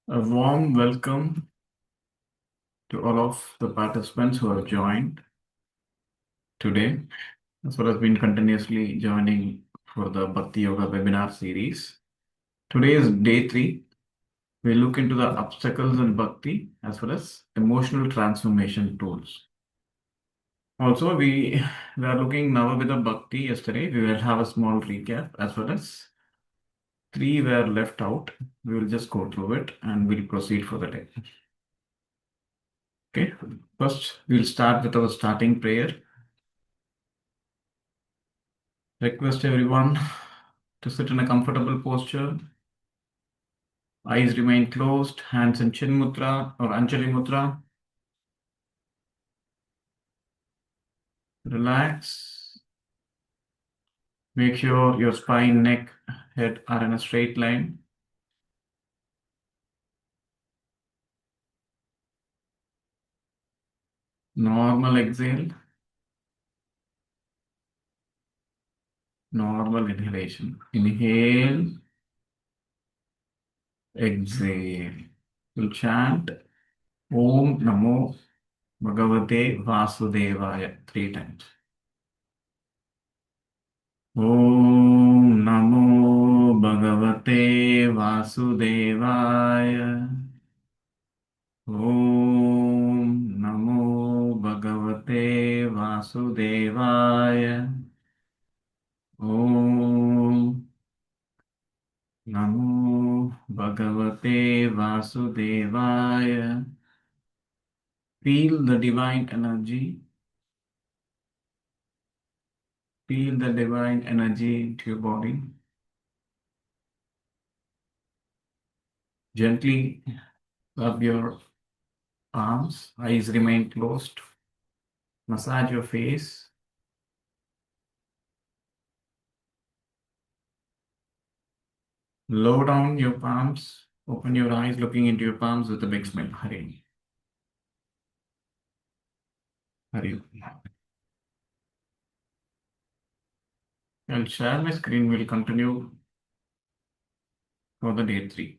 A warm welcome to all of the participants who have joined today, as well as been continuously joining for the Bhakti Yoga webinar series. Today is day 3. We look into the obstacles in Bhakti as well as emotional transformation tools. Also, we are looking now with the Bhakti yesterday. We will have a small recap as well as 3 were left out. We will just go through it and we'll proceed for the day. Okay, first we'll start with our starting prayer. Request everyone to sit in a comfortable posture. Eyes remain closed, hands in Chin Mudra or Anjali Mudra. Relax. Make sure your spine, neck, head are in a straight line. Normal exhale. Normal inhalation. Inhale. Exhale. We'll chant Om Namo Bhagavate Vasudevaya 3 times. Om Namo Bhagavate Vasudevaya. Om Namo Bhagavate Vasudevaya. Om Namo Bhagavate Vasudevaya. Feel the divine energy. Feel the divine energy into your body. Gently rub your arms. Eyes remain closed. Massage your face. Lower down your palms. Open your eyes, looking into your palms with a big smile. Hari. Hari. I'll share my screen. We'll continue for the day 3.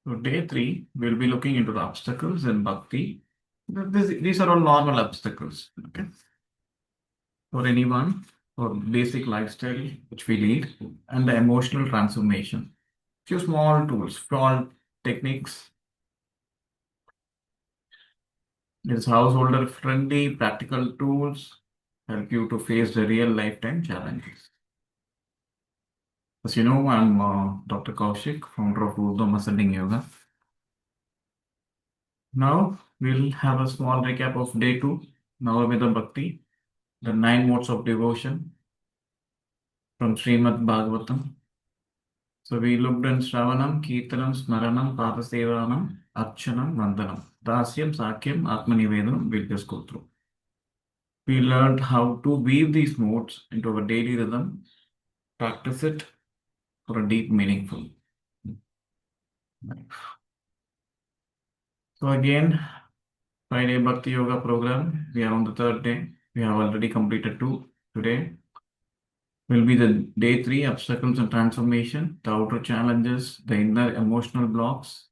So day 3, we'll be looking into the obstacles in Bhakti. These are all normal obstacles, okay, for anyone, for basic lifestyle which we lead, and the emotional transformation. Few small tools, small techniques. It's householder friendly, practical tools help you to face the real lifetime challenges. As you know, I'm Dr. Kaushik, founder of Oordhvam Ascending Yoga. Now we'll have a small recap of day 2, Navamida Bhakti, the 9 modes of devotion from Srimad Bhagavatam. So we looked in Shravanam, Kirtanam, Smaranam, Padasevanam, Archanam, Vandanam, Dasyam, Sakyam, Atmanivedanam. We'll just go through. We learned how to weave these modes into our daily rhythm, practice it for a deep, meaningful life. So again, 5-day Bhakti Yoga program. We are on the 3rd day. We have already completed 2 today. Will be the day 3, obstacles and transformation, the outer challenges, the inner emotional blocks,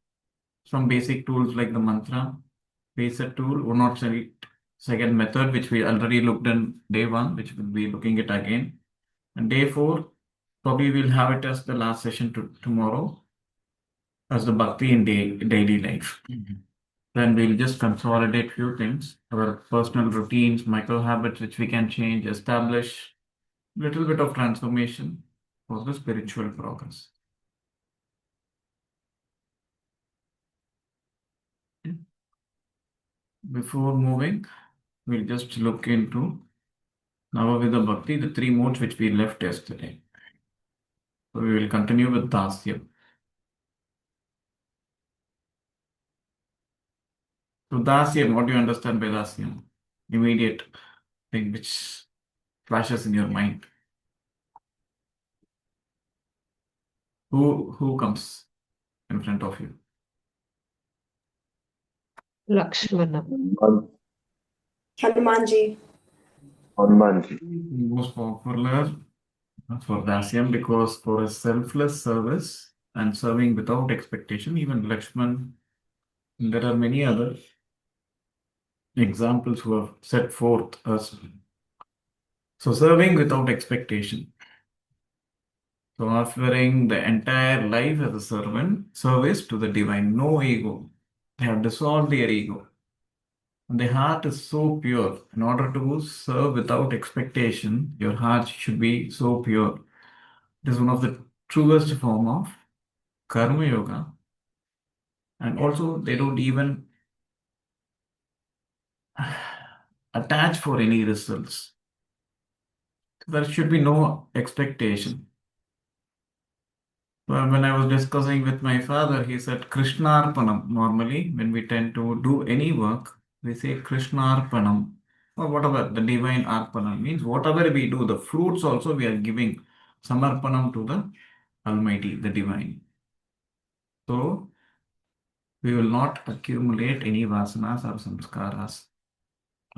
some basic tools like the mantra, basic tool, 102nd method, which we already looked in day 1, which we'll be looking at again. And day 4, probably we'll have it as the last session tomorrow as the Bhakti in daily life. Then we'll just consolidate few things, our personal routines, micro habits, which we can change, establish little bit of transformation for the spiritual progress. Before moving, we'll just look into Navavida Bhakti, the 3 modes which we left yesterday. So we will continue with Dasya. So Dasya, what do you understand by Dasya? Immediate thing which flashes in your mind. Who comes in front of you? Lakshmana. Hanuman ji. Hanuman ji. Most popular for Dasyam because for his selfless service and serving without expectation, even Lakshman, there are many other examples who have set forth us. So serving without expectation. So offering the entire life as a servant, service to the divine, no ego. They have dissolved their ego. And the heart is so pure. In order to serve without expectation, your heart should be so pure. It is one of the truest form of karma yoga. And also, they don't even attach for any results. There should be no expectation. Well, when I was discussing with my father, he said Krishnarpanam. Normally, when we tend to do any work, we say Krishnarpanam or whatever the divine arpanam means. Whatever we do, the fruits also we are giving samarpanam to the Almighty, the divine. So we will not accumulate any vasanas or samskaras.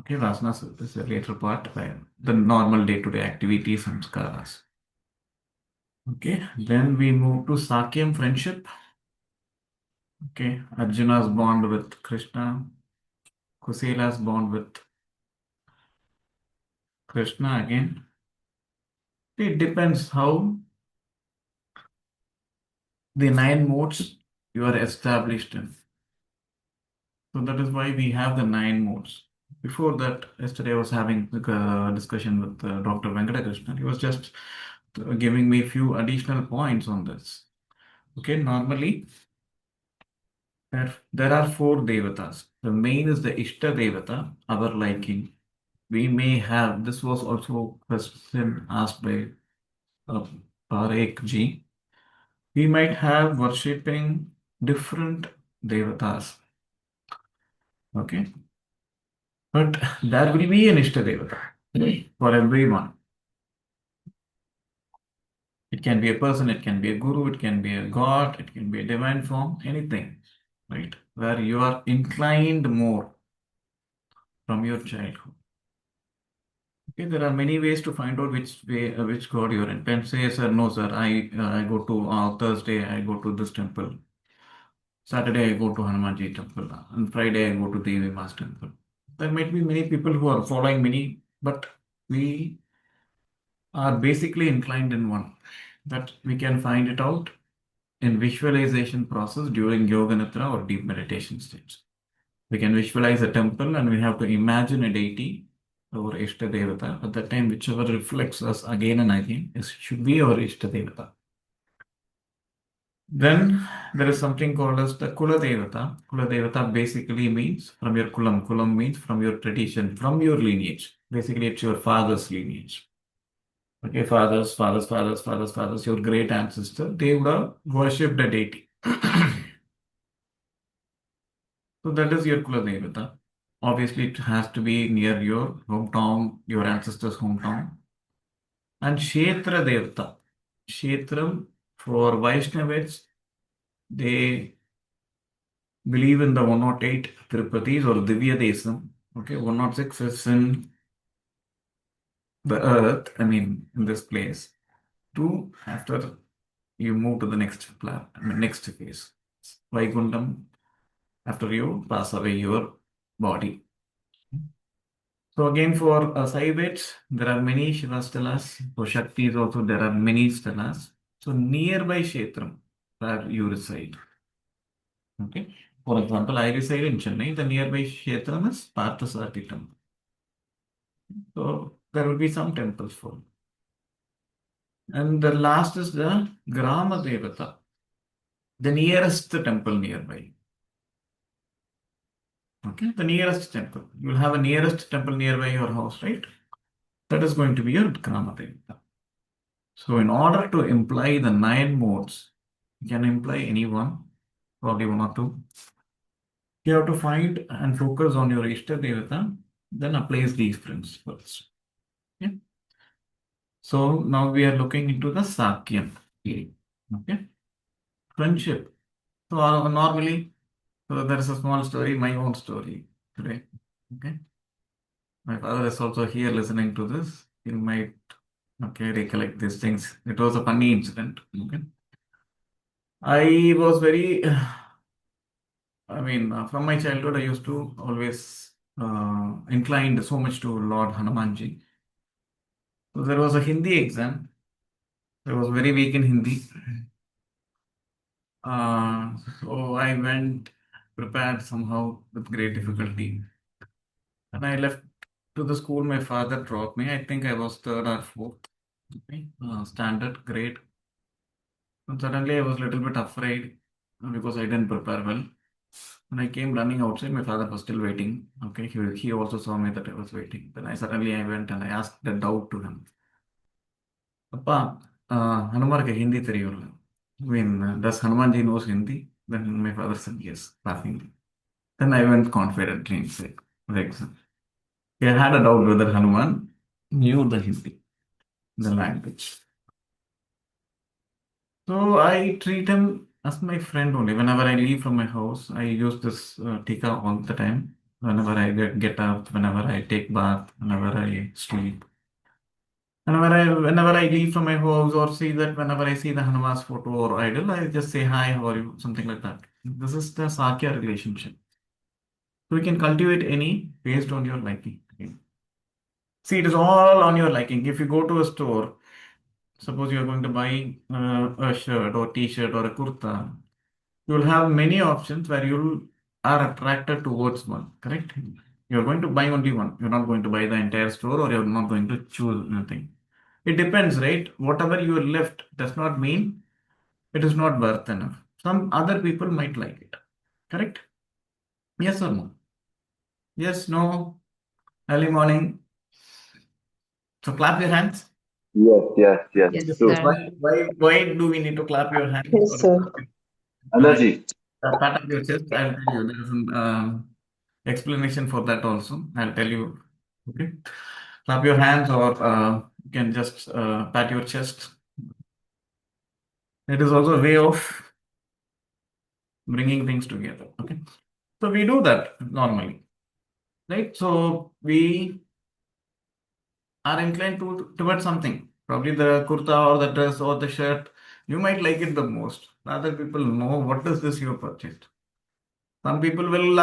Okay, vasanas is a later part, the normal day-to-day activities, samskaras. Okay, then we move to Sakyam friendship. Okay, Arjuna's bond with Krishna, Kusela's bond with Krishna again. It depends how the nine modes you are established in. So that is why we have the nine modes. Before that, yesterday I was having a discussion with Dr. Venkatakrishnan. He was just giving me a few additional points on this. Okay, normally there are four devatas. The main is the Ishta Devata, our liking. We may have, this was also a question asked by uh, Parekh ji. We might have worshipping different devatas. Okay. But there will be an Ishta Devata for everyone. It can be a person, it can be a guru, it can be a god, it can be a divine form, anything, right? Where you are inclined more from your childhood. Okay, there are many ways to find out which way, which god you are in. Can say, sir, no, sir, I go to Thursday, I go to this temple. Saturday, I go to Hanumanji temple. And Friday, I go to Devi Ma's temple. There might be many people who are following many, but we are basically inclined in one. That we can find it out in visualization process during yoga nidra or deep meditation states. We can visualize a temple and we have to imagine a deity or Ishta Devata. At that time, whichever reflects us again and again should be our Ishta Devata. Then there is something called as the Kula Devata. Kula Devata basically means from your Kulam. Kulam means from your tradition, from your lineage. Basically, it's your father's lineage. Okay, fathers, your great ancestor, they would have worshipped a deity. So that is your Kula Devata. Obviously, it has to be near your hometown, your ancestor's hometown. And Kshetra Devata. Kshetram for Vaishnavits, they believe in the 108 Tirupatis or Divya Desam. Okay, 106 is in the earth, in this place. Two, after you move to the next phase. Vaikuntham, after you pass away your body. So again, for Saivites, there are many Shiva stelas. For Shaktis also, there are many stelas. So nearby Kshetram, where you reside. Okay. For example, I reside in Chennai. The nearby Kshetram is Parthasarthi temple. So there will be some temples for. And the last is the Grama Devata, the nearest temple nearby. Okay, the nearest temple. You will have a nearest temple nearby your house, right? That is going to be your Grama Devata. So in order to imply the nine modes, you can imply any one, probably one or two. You have to find and focus on your Ishta Devata, then applies these principles. Okay. So now we are looking into the Sakyam. Okay. Friendship. So normally So there is a small story, my own story today. Okay. My father is also here listening to this. He might recollect these things. It was a funny incident. Okay. I was very from my childhood, I used to always inclined so much to Lord Hanumanji. So there was a Hindi exam. I was very weak in Hindi. So I went prepared somehow with great difficulty. And I left to the school. My father dropped me. I think I was third or fourth, okay, standard grade. And suddenly I was a little bit afraid because I didn't prepare well. When I came running outside, my father was still waiting. Okay, he also saw me that I was waiting. Then I went and I asked the doubt to him. Appa, Hanumarke Hindi theriyulla. Does Hanumanji knows Hindi? Then my father said yes, laughingly. Then I went confidently inside the exam. He had a doubt whether Hanuman knew the Hindi, the language. So I treat him as my friend only. Whenever I leave from my house, I use this tika all the time. Whenever I get up, whenever I take bath, whenever I sleep. Whenever I leave from my house or see that whenever I see the Hanuman's photo or idol, I just say hi, how are you? Something like that. This is the Sakya relationship. So we can cultivate any based on your liking. Okay. See, it is all on your liking. If you go to a store, suppose you are going to buy a shirt or t-shirt or a kurta, you will have many options where you are attracted towards one, correct? You're going to buy only one. You're not going to buy the entire store or you're not going to choose nothing. It depends, right? Whatever you are left does not mean it is not worth enough. Some other people might like it, correct? Yes or no? Yes, no, early morning. So clap your hands. Yes. Yes, Yes. True. sir. Why do we need to clap your hands Yes, or sir. Energy. pat up your chest? I'll tell you. There's an explanation for that also. I'll tell you. Okay. Clap your hands or you can just pat your chest. It is also a way of bringing things together. Okay. So we do that normally, right? So we are inclined towards something. Probably the kurta or the dress or the shirt. You might like it the most. Other people know what is this you purchased. Some people will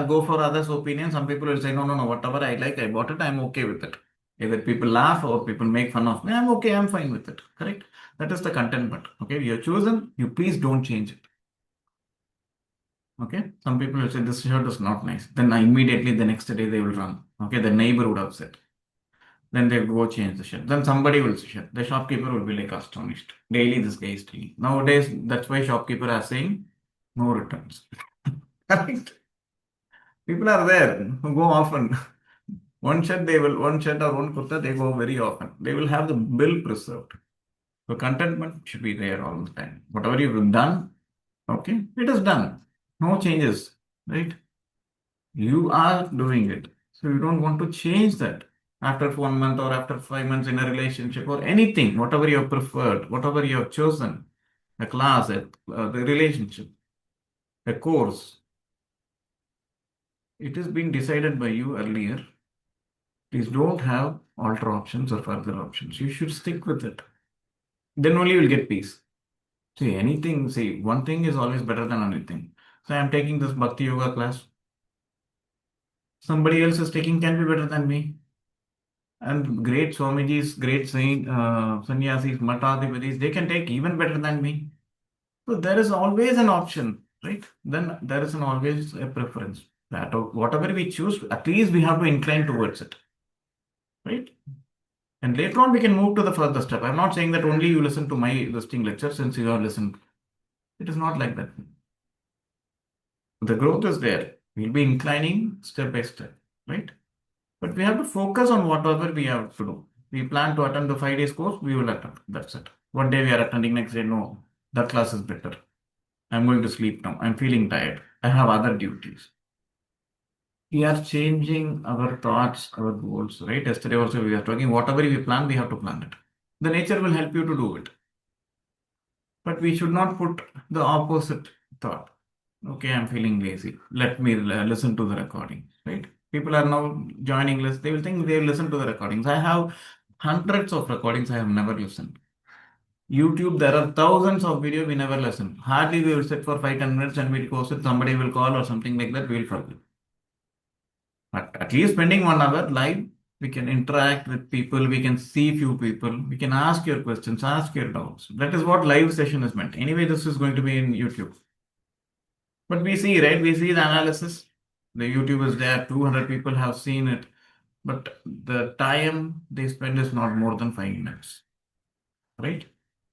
go for others' opinion. Some people will say, no, whatever I like, I bought it, I'm okay with it. Either people laugh or people make fun of me, I'm okay, I'm fine with it. Correct? That is the contentment. Okay, you're chosen, you please don't change it. Okay, some people will say, this shirt is not nice. Then immediately the next day they will run. Okay, the neighbor would have said. Then they go change the shirt. Then somebody will say, the shopkeeper will be like astonished. Daily this guy is stealing. Nowadays, that's why shopkeeper are saying no returns. Correct? People are there who go often. One shirt or one kurta, they go very often. They will have the bill preserved. So contentment should be there all the time. Whatever you've done, okay, it is done. No changes, right? You are doing it. So you don't want to change that after 1 month or after 5 months in a relationship or anything, whatever you have preferred, whatever you have chosen, a class, the relationship, a course. It has been decided by you earlier. Please don't have alter options or further options. You should stick with it. Then only you will get peace. See, one thing is always better than anything. So I'm taking this Bhakti Yoga class. Somebody else is taking can be better than me. And great Swamijis, great saint, sannyasis, matadhipatis, they can take even better than me. So there is always an option, right? Then there is always a preference. That whatever we choose, at least we have to incline towards it, right? And later on, we can move to the further step. I'm not saying that only you listen to my listing lecture since you have listened. It is not like that. The growth is there. We'll be inclining step by step, right? But we have to focus on whatever we have to do. We plan to attend the 5 days course, we will attend. That's it. One day we are attending, next day, no, that class is better. I'm going to sleep now. I'm feeling tired. I have other duties. We are changing our thoughts, our goals, right? Yesterday also we were talking, whatever we plan, we have to plan it. The nature will help you to do it. But we should not put the opposite thought. Okay, I'm feeling lazy. Let me listen to the recording, right? People are now joining list. They will think they will listen to the recordings. I have hundreds of recordings I have never listened. YouTube, there are thousands of video we never listen. Hardly we will sit for 5 10 minutes and we'll post it. Somebody will call or something like that. We will forget. But at least spending 1 hour live, we can interact with people. We can see few people. We can ask your questions, ask your doubts. That is what live session is meant. Anyway, this is going to be in YouTube. But we see, right? We see the analysis. The YouTube is there. 200 people have seen it. But the time they spend is not more than 5 minutes, right?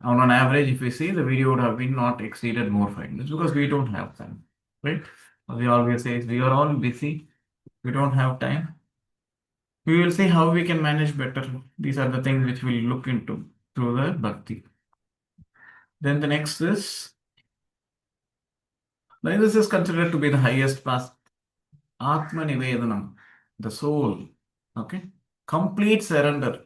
On an average, if we see, the video would have been not exceeded more 5 minutes because we don't have time, right? We always say we are all busy. We don't have time. We will see how we can manage better. These are the things which we'll look into through the bhakti. Then the next is, now this is considered to be the highest path, Atma Nivedanam, the soul. Okay, complete surrender.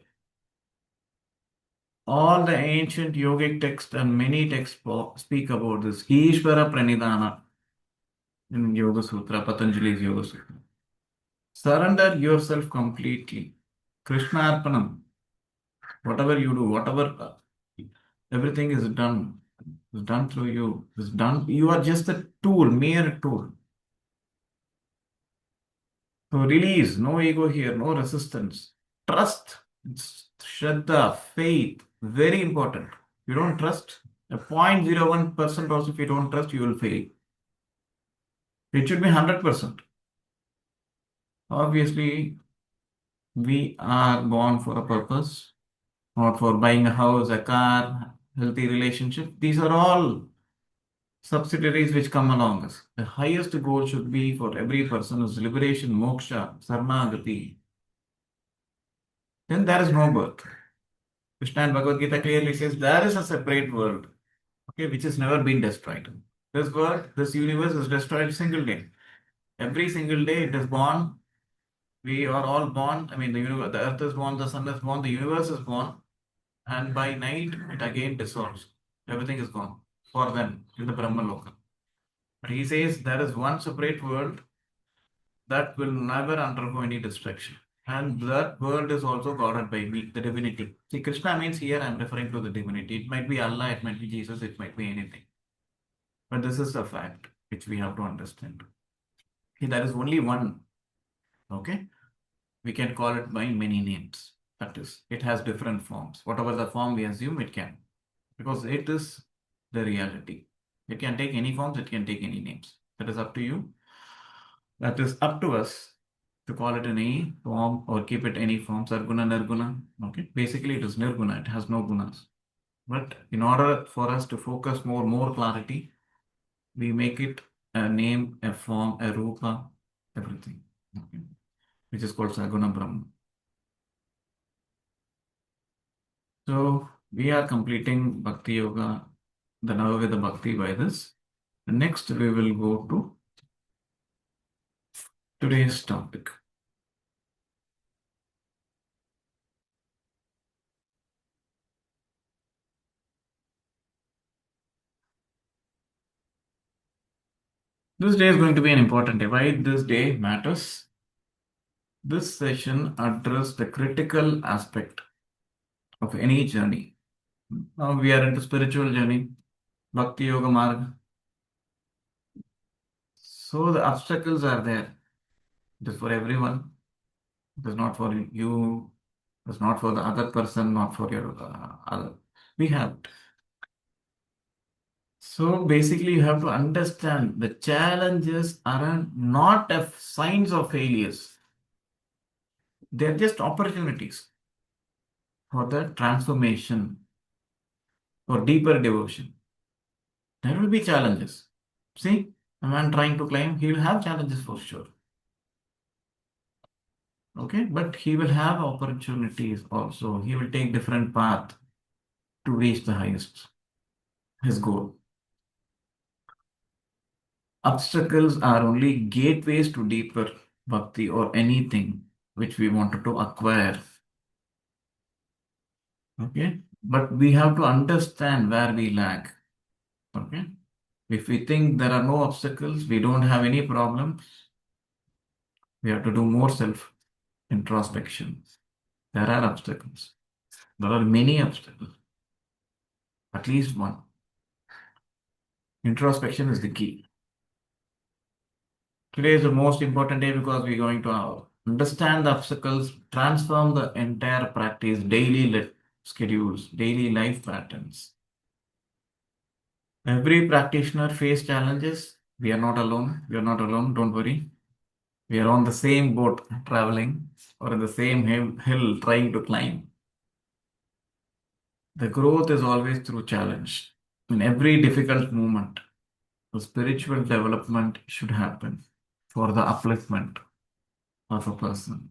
All the ancient yogic texts and many texts speak about this. Ishvara Pranidhana in Yoga Sutra, Patanjali's Yoga Sutra. Surrender yourself completely. Krishna Arpanam. Whatever you do, whatever, everything is done. Is done through you. Is done. You are just a tool, mere tool. So release, no ego here, no resistance. Trust, Shraddha, faith, very important. You don't trust, a 0.01% also if you don't trust, you will fail. It should be 100%. Obviously, we are born for a purpose, not for buying a house, a car, healthy relationship. These are all subsidiaries which come along us. The highest goal should be for every person is liberation, moksha, sarnagati. Then there is no birth. Krishna and Bhagavad Gita clearly says there is a separate world, okay, which has never been destroyed. This world, this universe is destroyed single day. Every single day it is born. We are all born. I mean, the universe, the earth is born, the sun is born, the universe is born, and by night it again dissolves. Everything is gone for them in the Brahma Loka. But he says there is one separate world that will never undergo any destruction. And that world is also guarded by me, the divinity. See, Krishna means here I'm referring to the divinity. It might be Allah, it might be Jesus, it might be anything. But this is a fact which we have to understand. See, there is only one. Okay? We can call it by many names. That is, it has different forms. Whatever the form we assume, it can. Because it is the reality. It can take any forms, it can take any names. That is up to you. That is up to us to call it in any form or keep it any form, sarguna, nirguna. Okay, basically it is nirguna, it has no gunas. But in order for us to focus more clarity, we make it a name, a form, a rupa, everything. Okay, which is called Saguna Brahma. So we are completing Bhakti Yoga, the Navaveda Bhakti by this. Next we will go to today's topic. This day is going to be an important day. Why this day matters? This session addressed the critical aspect of any journey. Now we are into spiritual journey, Bhakti Yoga Marg. So the obstacles are there. It is for everyone. It is not for you. It is not for the other person, not for your other. We have it. So basically, you have to understand the challenges are not signs of failures. They're just opportunities for the transformation or deeper devotion. There will be challenges. See, a man trying to climb, he will have challenges for sure. Okay, but he will have opportunities also. He will take different path to reach the highest, his goal. Obstacles are only gateways to deeper bhakti or anything which we wanted to acquire. Okay, but we have to understand where we lack. Okay, If we think there are no obstacles, we don't have any problems, we have to do more self introspection. There are obstacles. There are many obstacles, at least one. Introspection is the key. Today is the most important day because we're going to understand the obstacles, transform the entire practice, schedules, daily life patterns. Every practitioner face challenges. We are not alone. We are not alone. Don't worry. We are on the same boat traveling or in the same hill trying to climb. The growth is always through challenge. In every difficult moment, the spiritual development should happen for the upliftment of a person.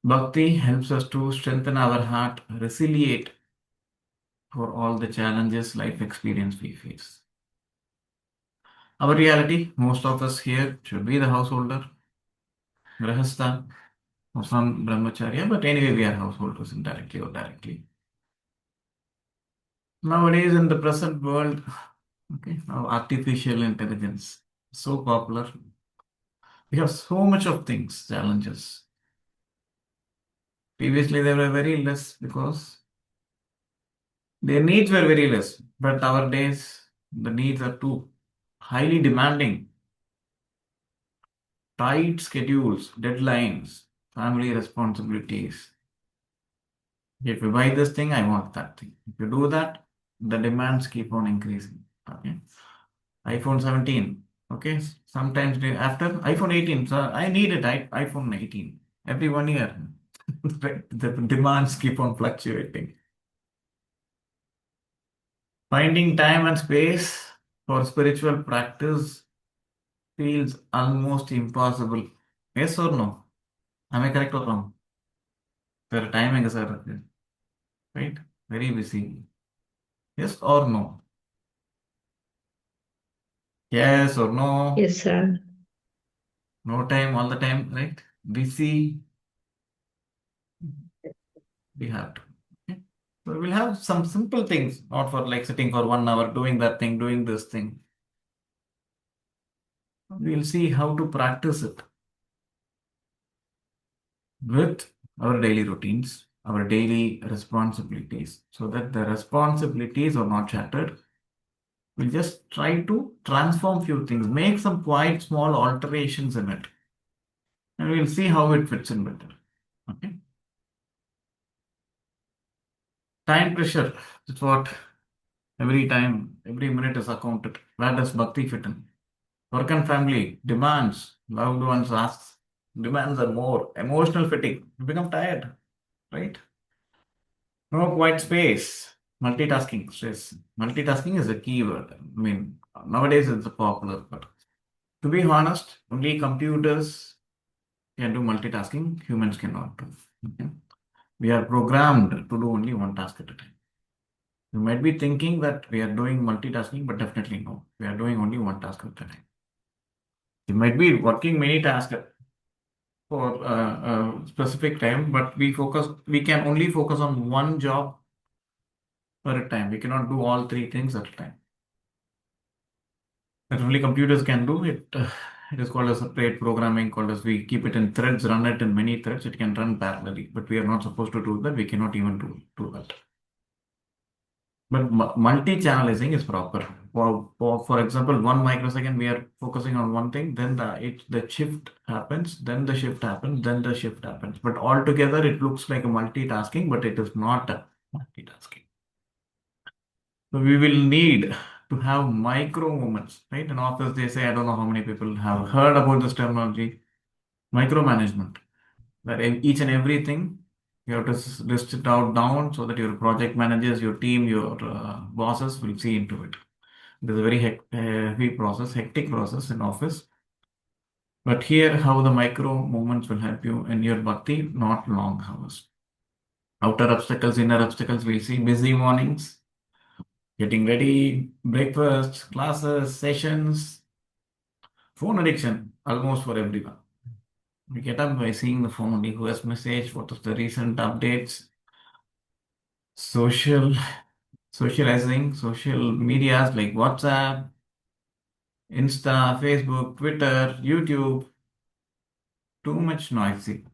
Bhakti helps us to strengthen our heart, resiliate for all the challenges life experience we face. Our reality, most of us here should be the householder, grahastha, or some brahmacharya, but anyway, we are householders indirectly or directly. Nowadays, in the present world, okay, now artificial intelligence so popular. We have so much of things, challenges. Previously, they were very less because their needs were very less. But nowadays, the needs are too highly demanding. Tight schedules, deadlines, family responsibilities. If you buy this thing, I want that thing. If you do that, the demands keep on increasing. Okay. iPhone 17. Okay. Sometimes after iPhone 18, so I need it. iPhone 18 every 1 year. The demands keep on fluctuating. Finding time and space for spiritual practice feels almost impossible. Yes or no? Am I correct or wrong? There are timing, sir. Right? Very busy. Yes or no? Yes or no? Yes, sir. No time all the time, right? Busy, we have to. Okay? So we'll have some simple things, not for like sitting for 1 hour, doing that thing, doing this thing. We'll see how to practice it with our daily routines, our daily responsibilities, so that the responsibilities are not shattered. We'll just try to transform few things, make some quite small alterations in it, and we'll see how it fits in better. Okay. Time pressure. That's what every time, every minute is accounted. Where does bhakti fit in? Work and family, demands, loved ones asks, demands are more. Emotional fatigue, you become tired, right? No quiet space. Multitasking, stress. Multitasking is a key word. I mean, nowadays it's a popular, but to be honest, only computers can do multitasking, humans cannot do. Okay? We are programmed to do only one task at a time. You might be thinking that we are doing multitasking, but definitely no. We are doing only one task at a time. You might be working many tasks for a specific time, but we can only focus on one job per time. We cannot do all three things at a time. That only computers can do it. It is called a separate programming, called as we keep it in threads, run it in many threads. It can run parallelly, but we are not supposed to do that. We cannot even do that. But multi-channelizing is proper. For example, 1 microsecond we are focusing on one thing, then the shift happens, then the shift happens, then the shift happens. But altogether it looks like a multitasking, but it is not a multitasking. So we will need to have micro movements, right? In office they say, I don't know how many people have heard about this terminology, micromanagement, where each and everything you have to list it out down so that your project managers, your team, your bosses will see into it. It is a very heavy process, hectic process in office. But here, how the micro movements will help you in your bhakti, not long hours. Outer obstacles, inner obstacles, we'll see busy mornings, getting ready, breakfast, classes, sessions, phone addiction, almost for everyone. We get up by seeing the phone only, who has messaged, what is the recent updates, social socializing, social medias like WhatsApp, Insta, Facebook, Twitter, YouTube, too much noisy.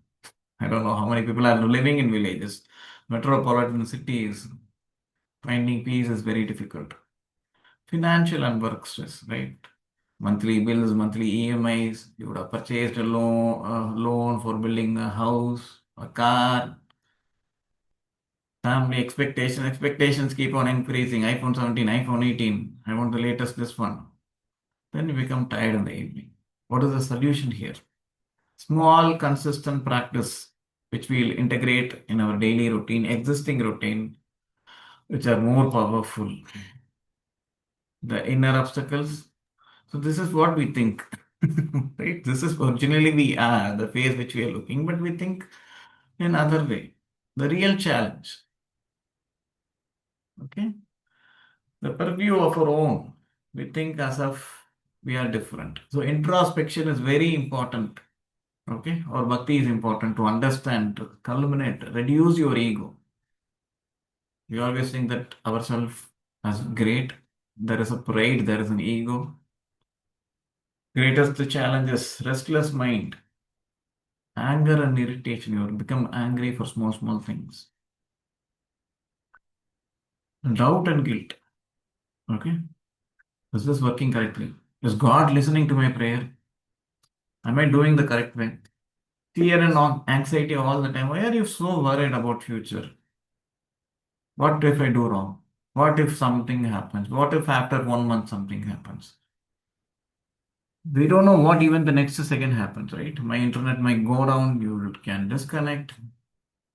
I don't know how many people are living in villages. Metropolitan cities, finding peace is very difficult. Financial and work stress, right? Monthly bills, monthly EMIs. You would have purchased a loan for building a house, a car. Family expectations keep on increasing. iPhone 17, iPhone 18. I want the latest this one. Then you become tired in the evening. What is the solution here? Small, consistent practice which we'll integrate in our daily routine, existing routine, which are more powerful. The inner obstacles. So this is what we think. Right? This is originally we are, the phase which we are looking, but we think in other way. The real challenge. Okay? The purview of our own. We think as if we are different. So introspection is very important. Okay? Or bhakti is important to understand, to culminate, reduce your ego. We always think that ourselves as great. There is a pride, there is an ego. Greatest challenges, restless mind, anger and irritation. You become angry for small, small things. Doubt and guilt. Okay? Is this working correctly? Is God listening to my prayer? Am I doing the correct way? Fear and anxiety all the time. Why are you so worried about future? What if I do wrong? What if something happens? What if after 1 month something happens? We don't know what even the next second happens, right? My internet might go down, you can disconnect,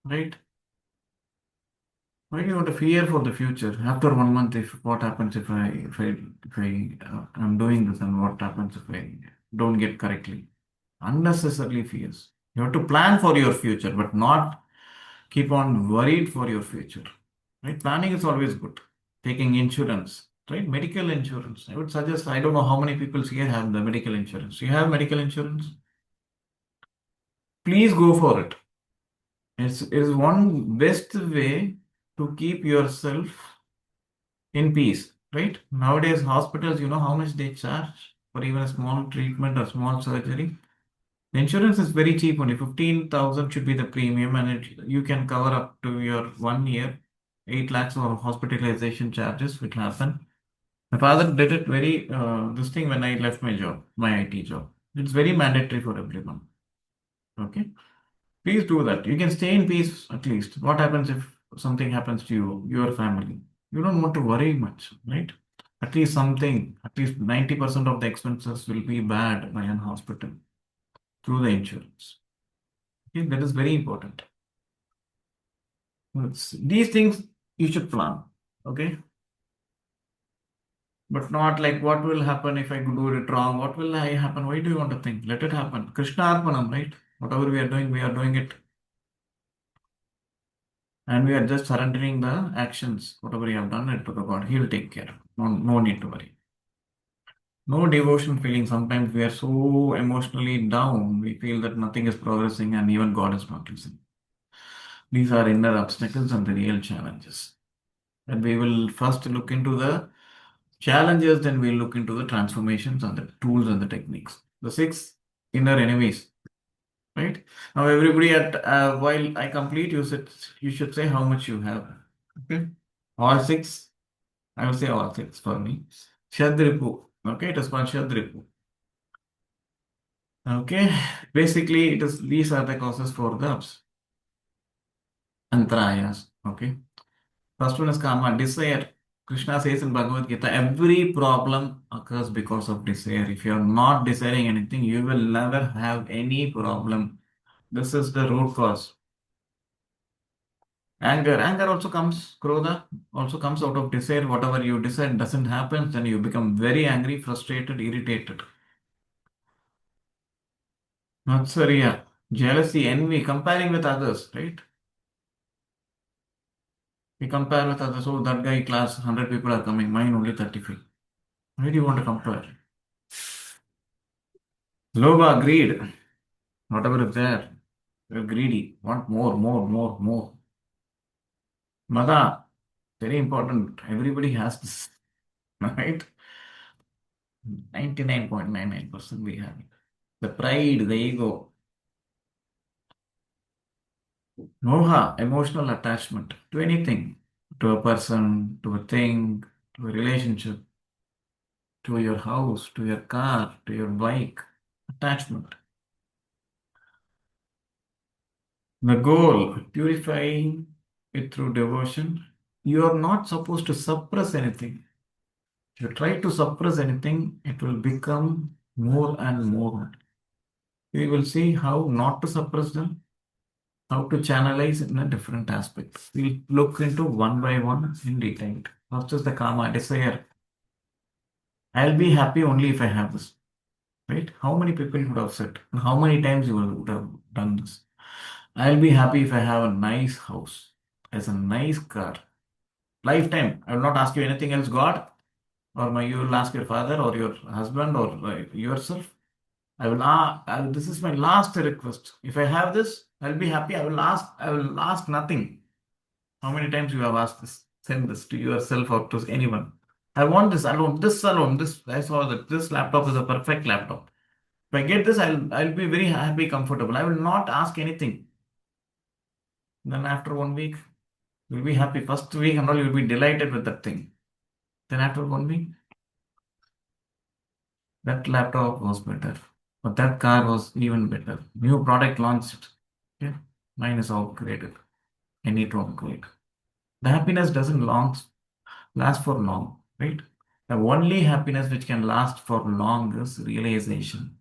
right? Why do you want to fear for the future? After 1 month, if what happens if I am doing this, and what happens if I don't get correctly? Unnecessarily fears. You have to plan for your future, but not keep on worried for your future. Right? Planning is always good. Taking insurance, right? Medical insurance. I would suggest, I don't know how many people here have the medical insurance. You have medical insurance? Please go for it. It is one best way to keep yourself in peace, right? Nowadays, hospitals, you know how much they charge for even a small treatment or small surgery? The insurance is very cheap, only 15,000 should be the premium, and you can cover up to your 1 year, 8 lakhs of hospitalization charges, which happen. My father did it very, this thing when I left my job, my IT job. It's very mandatory for everyone. Okay. Please do that. You can stay in peace at least. What happens if something happens to you, your family? You don't want to worry much, right? At least something, at least 90% of the expenses will be bad by an hospital through the insurance. Okay, that is very important. These things you should plan, okay? But not like what will happen if I do it wrong? What will happen? Why do you want to think? Let it happen. Krishna Arpanam, right? Whatever we are doing it. And we are just surrendering the actions, whatever you have done it to the God. He will take care. No need to worry. No devotion feeling. Sometimes we are so emotionally down, we feel that nothing is progressing and even God is not listening. These are inner obstacles and the real challenges. And we will first look into the challenges, then we'll look into the transformations and the tools and the techniques. The 6 inner enemies, right? Now, everybody while I complete, you should say how much you have. Okay, all six. I will say all six for me. Shadripu. Okay, it is called Shadripu. Okay, basically, it is these are the causes for the antarayas. Okay, first one is kāma, desire. Krishna says in Bhagavad Gita, every problem occurs because of desire. If you are not desiring anything, you will never have any problem. This is the root cause. Anger also comes, krodha also comes out of desire. Whatever you desire doesn't happen, then you become very angry, frustrated, irritated. Mātsarya, jealousy, envy, comparing with others, right? We compare with others. Oh, that guy class, 100 people are coming, mine only 35. Why do you want to compare? Lobha, greed, whatever is there, you're greedy, want more, more, more, more. Mada, Very important. Everybody has this, right? 99.99% we have it. The pride, the ego. Moha, emotional attachment to anything, to a person, to a thing, to a relationship, to your house, to your car, to your bike. Attachment. The goal, purifying it through devotion. You are not supposed to suppress anything. If you try to suppress anything, it will become more and more. We will see how not to suppress them, how to channelize in a different aspects. We'll look into one by one in detail. First is the kāma, desire. I'll be happy only if I have this. Right? How many people would have said? How many times you would have done this? I'll be happy if I have a nice house, as a nice car. Lifetime. I will not ask you anything else, God, or you will ask your father or your husband or yourself. This is my last request. If I have this, I'll be happy. I will ask nothing. How many times you have asked this? Send this to yourself or to anyone. I want this alone. This alone. This I saw that this laptop is a perfect laptop. If I get this, I'll be very happy, comfortable. I will not ask anything. Then after 1 week, you'll be happy. First week and all, you'll be delighted with that thing. Then after 1 week, that laptop was better. But that car was even better. New product launched. Okay. Mine is all created. I need to upgrade. The happiness doesn't last for long, right? The only happiness which can last for long is realization.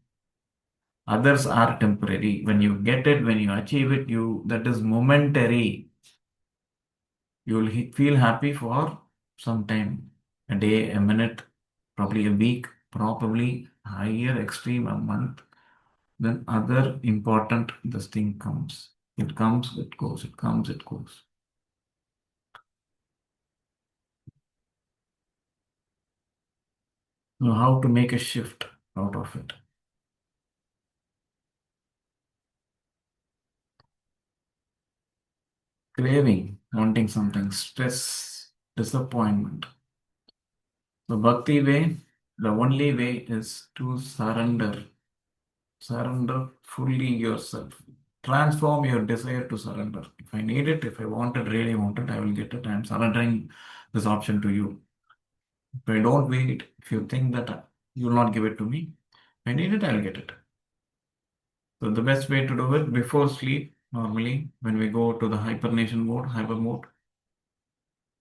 Others are temporary. When you get it, when you achieve it, that is momentary. You will feel happy for some time, a day, a minute, probably a week, probably higher extreme a month. Then other important this thing comes. It comes, it goes. It comes, it goes. Now, how to make a shift out of it? Craving, wanting something, stress, disappointment. The bhakti way, the only way is to surrender. Surrender fully yourself. Transform your desire to surrender. If I need it, if I want it, really want it, I will get it. I am surrendering this option to you. If I don't wait, if you think that you will not give it to me, if I need it, I will get it. So the best way to do it before sleep, normally when we go to the hibernation mode, hyper mode,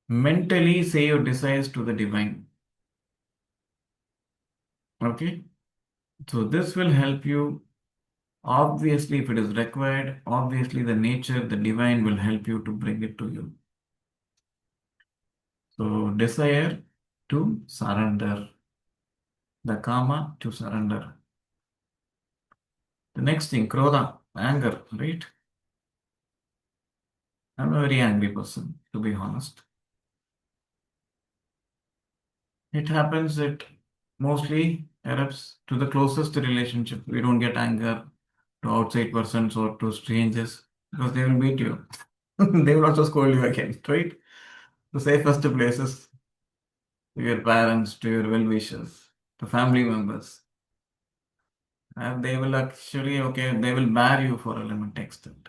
mentally say your desires to the divine. Okay? So this will help you. Obviously, if it is required, obviously the nature, the divine will help you to bring it to you. So desire to surrender. The kāma to surrender. The next thing, krodha, anger, right? I'm a very angry person, to be honest. It happens that mostly erupts to the closest relationship. We don't get anger to outside persons or to strangers because they will beat you. They will also scold you again, right? The safest places to your parents, to your well-wishers, to family members. And they will actually, okay, they will bear you for a limited extent.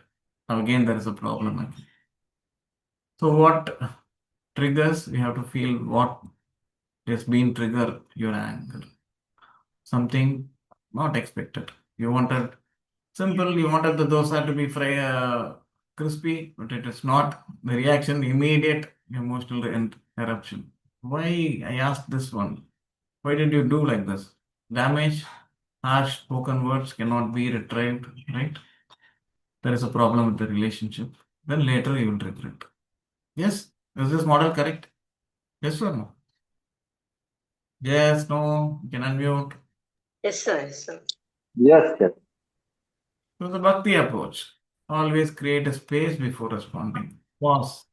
Now again, there is a problem again. So what triggers? We have to feel what has been triggered your anger. Something not expected. You wanted simple, you wanted the dosa to be crispy, but it is not. The reaction, immediate emotional eruption. Why? I asked this one. Why did you do like this? Damage, harsh spoken words cannot be retrieved, right? There is a problem with the relationship. Then later you will regret. Yes? Is this model correct? Yes or no? Yes, no, you can unmute. Yes, sir. Yes, sir. Yes, yes. So the Bhakti approach. Always create a space before responding. Pause.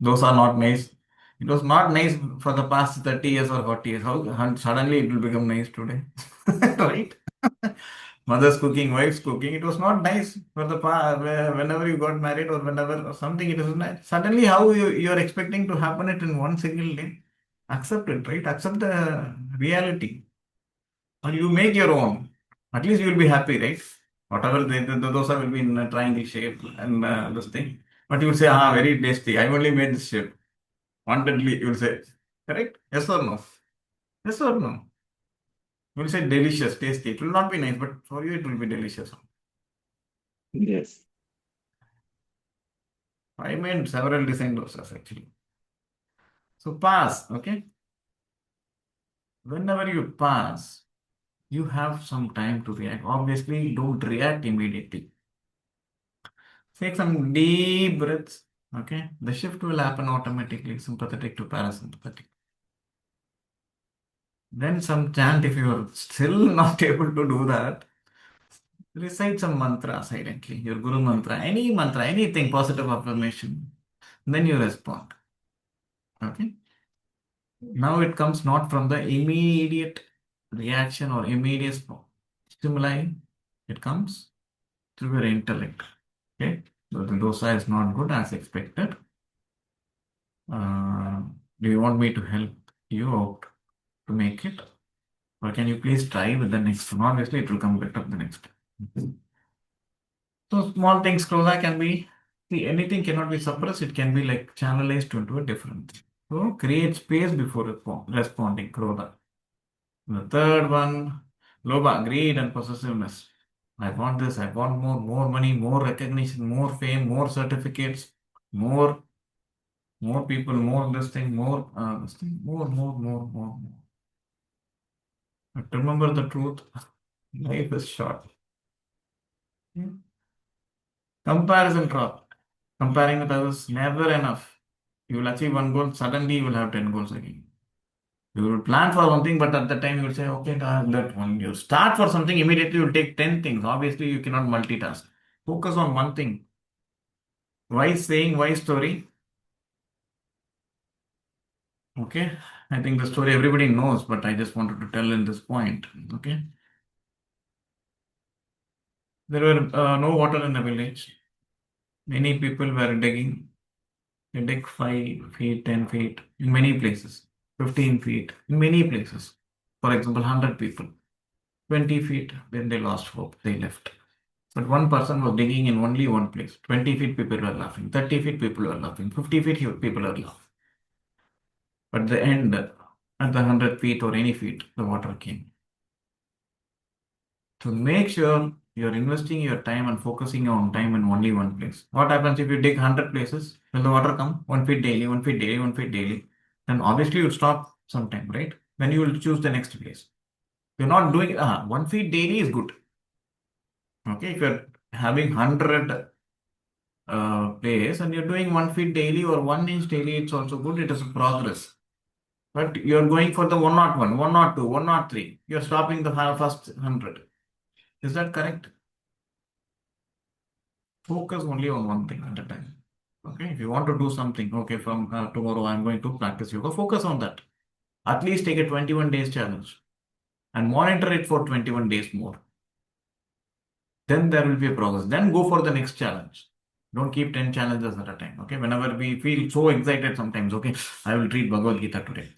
Those are not nice. It was not nice for the past 30 years or 40 years. How suddenly it will become nice today? Right? Mother's cooking, wife's cooking. It was not nice for the whenever you got married or whenever or something. It was nice. Suddenly, how you are expecting to happen it in one single day? Accept it, right? Accept the reality, or you make your own. At least you will be happy, right? Whatever the dosa will be in a triangle shape and this thing. But you will say, ah, very tasty. I only made this shape. Wantedly, you will say, correct? Yes or no? Yes or no? You will say delicious, tasty. It will not be nice, but for you it will be delicious. Yes. I made several design dosas actually. So pass, okay? Whenever you pass, you have some time to react. Obviously, don't react immediately. Take some deep breaths, okay? The shift will happen automatically, sympathetic to parasympathetic. Then some chant, if you are still not able to do that, recite some mantra silently, your guru mantra, anything, positive affirmation. Then you respond, okay? Now it comes not from the immediate reaction or immediate stimuli. It comes through your intellect. Okay. So the dosa is not good as expected. Uh, do you want me to help you out to make it? Or can you please try with the next one? Obviously, it will come better the next time. So small things, krodha can be, see, anything cannot be suppressed. It can be like channelized into a different thing. So create space before responding, krodha. The third one, lobha, greed and possessiveness. I want this, I want more money, more recognition, more fame, more certificates, more, more people, more this thing, more. But remember the truth, life is short. Hmm. Comparison trap. Comparing with others, never enough. You will achieve one goal, suddenly you will have 10 goals again. You will plan for one thing, but at the time you will say, okay, that one. You start for something, immediately you will take 10 things. Obviously, you cannot multitask. Focus on one thing. Wise saying, wise story. Okay. I think the story everybody knows, but I just wanted to tell in this point. Okay. There were no water in the village. Many people were digging. They dig 5 feet, 10 feet in many places, 15 feet in many places. For example, 100 people, 20 feet, then they lost hope, they left. But one person was digging in only one place. 20 feet people were laughing, 30 feet people were laughing, 50 feet people were laughing. But the end, at the 100 feet or any feet, the water came. To make sure you're investing your time and focusing on time in only one place. What happens if you dig 100 places? Will the water come? 1 feet daily, 1 feet daily, 1 feet daily. Then obviously you'll stop sometime, right? Then you will choose the next place. You're not doing 1 feet daily is good. Okay, if you're having 100 place and you're doing 1 feet daily or 1 inch daily, it's also good. It is a progress. But you're going for the 101, 102, 103. You're stopping the first 100. Is that correct? Focus only on one thing at a time. Okay, if you want to do something, okay, from tomorrow I'm going to practice yoga, focus on that. At least take a 21 days challenge and monitor it for 21 days more. Then there will be a progress. Then go for the next challenge. Don't keep 10 challenges at a time. Okay, whenever we feel so excited sometimes, okay, I will read Bhagavad Gita today.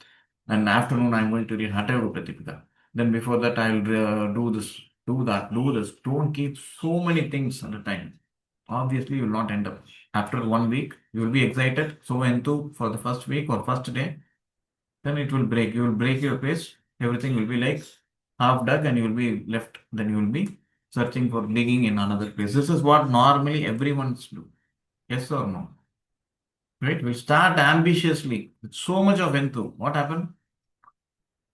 And afternoon I'm going to read Hatha Yoga Pratipika. Then before that I'll do this, do that, do this. Don't keep so many things at a time. Obviously, you will not end up. After 1 week, you will be excited, so into for the first week or first day. Then it will break. You will break your pace. Everything will be like half dug, and you will be left. Then you will be searching for digging in another place. This is what normally everyone's do. Yes or no? Right? We start ambitiously with so much of enthu. What happened?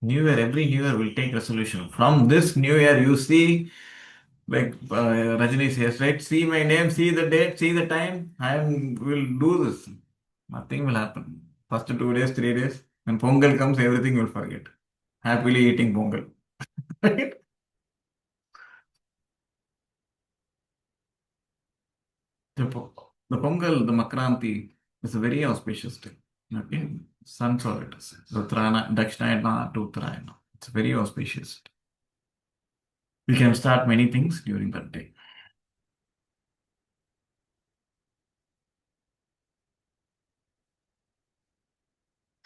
New Year, every New Year will take resolution. From this New Year, you see, like Rajini says, right? See my name, see the date, see the time. Will do this. Nothing will happen. First 2 days, 3 days. When Pongal comes, everything will forget. Happily eating Pongal. Right? The Pongal, the Makranti, is a very auspicious day. Okay? Sun saw it is. Uttarayana, Dakshinayana to Uttarayana. It's very auspicious. We can start many things during that day.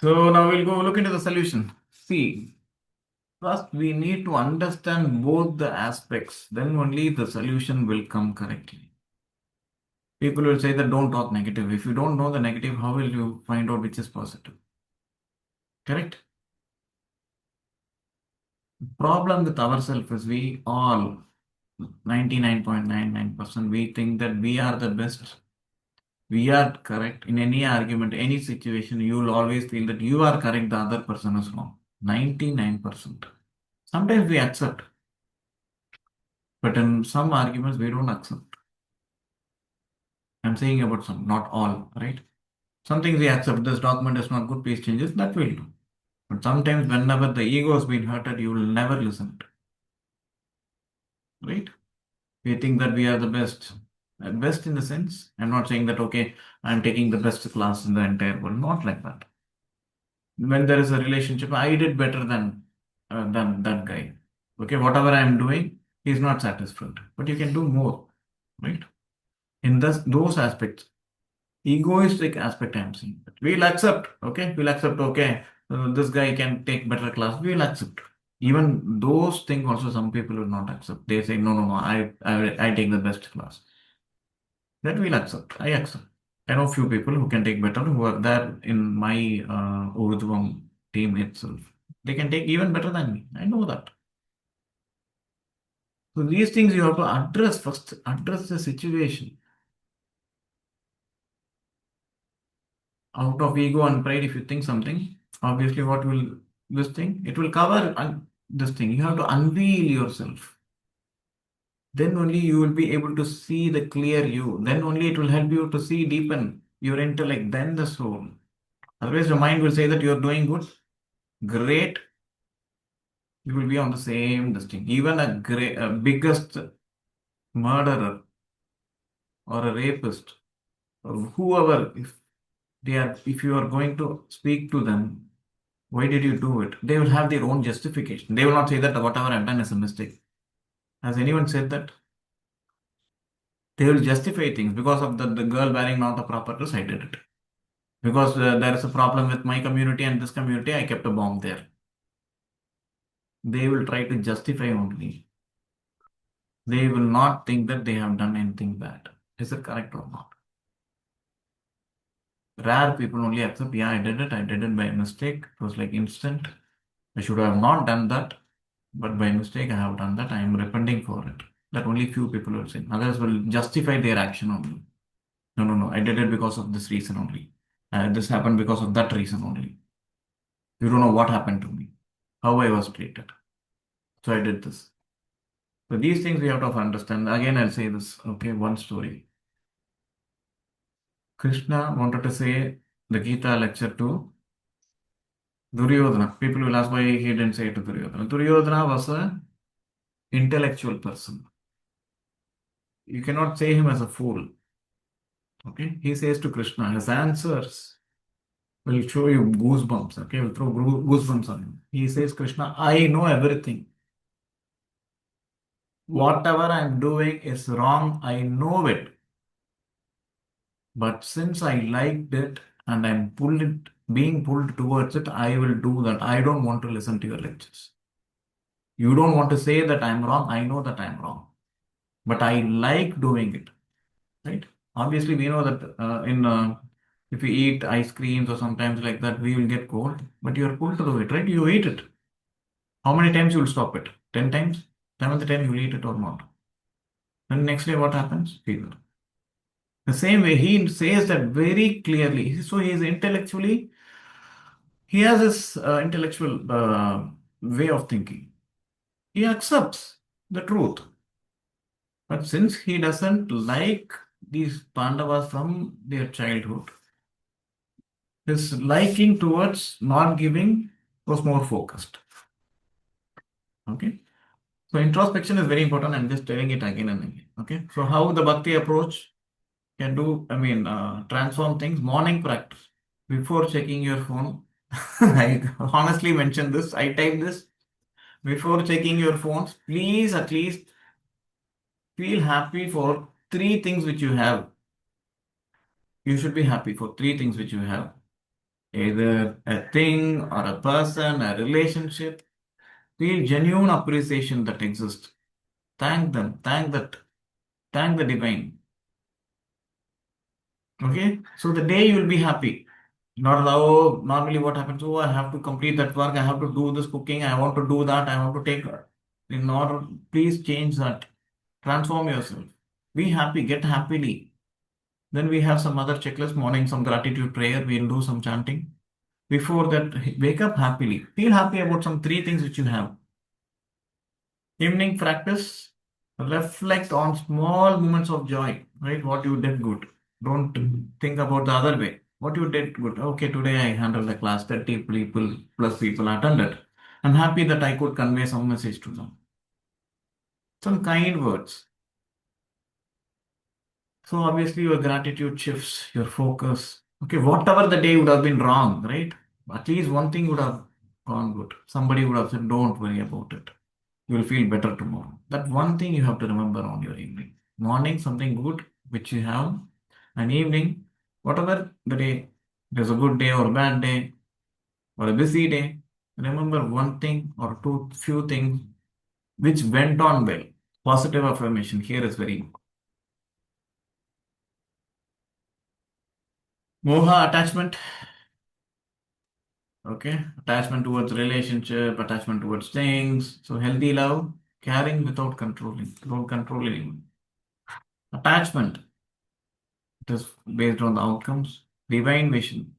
So now we'll go look into the solution. See, first we need to understand both the aspects, then only the solution will come correctly. People will say that don't talk negative. If you don't know the negative, how will you find out which is positive? Correct? Problem with ourselves is we all, 99.99%, we think that we are the best. We are correct. In any argument, any situation, you will always feel that you are correct, the other person is wrong. 99%. Sometimes we accept, but in some arguments, we don't accept. I'm saying about some, not all, right? Some things we accept. This document is not good, please change this. That will do. But sometimes, whenever the ego has been hurted, you will never listen to it, right? We think that we are the best. Best in the sense, I'm not saying that, okay, I'm taking the best class in the entire world. Not like that. When there is a relationship, I did better than that guy. Okay, whatever I'm doing, he's not satisfied. But you can do more, right? In those aspects, egoistic aspect, I'm saying that we'll accept. Okay, we'll accept. Okay, this guy can take better class. We'll accept. Even those things also some people will not accept. They say no, no, no. I take the best class. That we'll accept. I accept. I know few people who can take better who are there in my Oordhvam team itself. They can take even better than me. I know that. So these things you have to address first. Address the situation. Out of ego and pride, if you think something, obviously what will this thing? It will cover this thing. You have to unveil yourself. Then only you will be able to see the clear you. Then only it will help you to see deepen your intellect, then the soul. Otherwise, your mind will say that you are doing good, great. You will be on the same thing. Even a biggest murderer or a rapist or whoever, if you are going to speak to them, why did you do it? They will have their own justification. They will not say that whatever I've done is a mistake. Has anyone said that? They will justify things because of the girl wearing not the proper dress. I did it because there is a problem with my community and this community. I kept a bomb there. They will try to justify only. They will not think that they have done anything bad. Is it correct or not? Rare people only accept, yeah, I did it by mistake. It was like instant. I should have not done that, but by mistake I have done that. I am repenting for it. That only few people will say. Others will justify their action only. No, no, no, I did it because of this reason only. This happened because of that reason only. You don't know what happened to me, how I was treated. So I did this. So these things we have to understand. Again, I'll say this, okay, one story. Krishna wanted to say the Gita lecture to Duryodhana. People will ask why he didn't say it to Duryodhana. Duryodhana was an intellectual person. You cannot say him as a fool. Okay? He says to Krishna, his answers will show you goosebumps. Okay? Will throw goosebumps on you. He says, Krishna, I know everything. Whatever I'm doing is wrong. I know it. But since I liked it and I'm being pulled towards it, I will do that. I don't want to listen to your lectures. You don't want to say that I'm wrong. I know that I'm wrong. But I like doing it. Right? Obviously, we know that if we eat ice creams or sometimes like that, we will get cold. But you're pulled to do it, right? You eat it. How many times you will stop it? 10 times? 7th time you will eat it or not. Then next day what happens? Fever. The same way, he says that very clearly. So he is intellectually, he has this intellectual way of thinking. He accepts the truth. But since he doesn't like these Pandavas from their childhood, his liking towards not giving was more focused. Okay. So introspection is very important. I'm just telling it again and again. Okay. So how the Bhakti approach can transform things. Morning practice. Before checking your phone, I honestly mentioned this. I type this. before checking your phones, please at least feel happy for three things which you have. You should be happy for three things which you have. Either a thing or a person, a relationship. Feel genuine appreciation that exists. Thank them. Thank that. Thank the divine. Okay? So the day you will be happy. Not allow, normally what happens, oh, I have to complete that work, I have to do this cooking, I want to do that, I want to take. In order, please change that. Transform yourself. Be happy, get happily. Then we have some other checklist, morning, some gratitude prayer, we'll do some chanting. Before that, wake up happily. Feel happy about some three things which you have. Evening practice, reflect on small moments of joy, right? What you did good. Don't think about the other way. What you did good. Okay, today I handled the class, 30 people plus people attended. I'm happy that I could convey some message to them. Some kind words. So obviously your gratitude shifts your focus. Okay, whatever the day would have been wrong, right? At least one thing would have gone good. Somebody would have said, don't worry about it. You will feel better tomorrow. That one thing you have to remember on your evening. Morning, something good which you have, and evening, whatever the day, there's a good day or a bad day or a busy day. Remember one thing or two, few things which went on well. Positive affirmation here is very important. Moha attachment. Okay, attachment towards relationship, attachment towards things. So healthy love, caring without controlling. Don't control anyone. Attachment. It is based on the outcomes. Divine vision,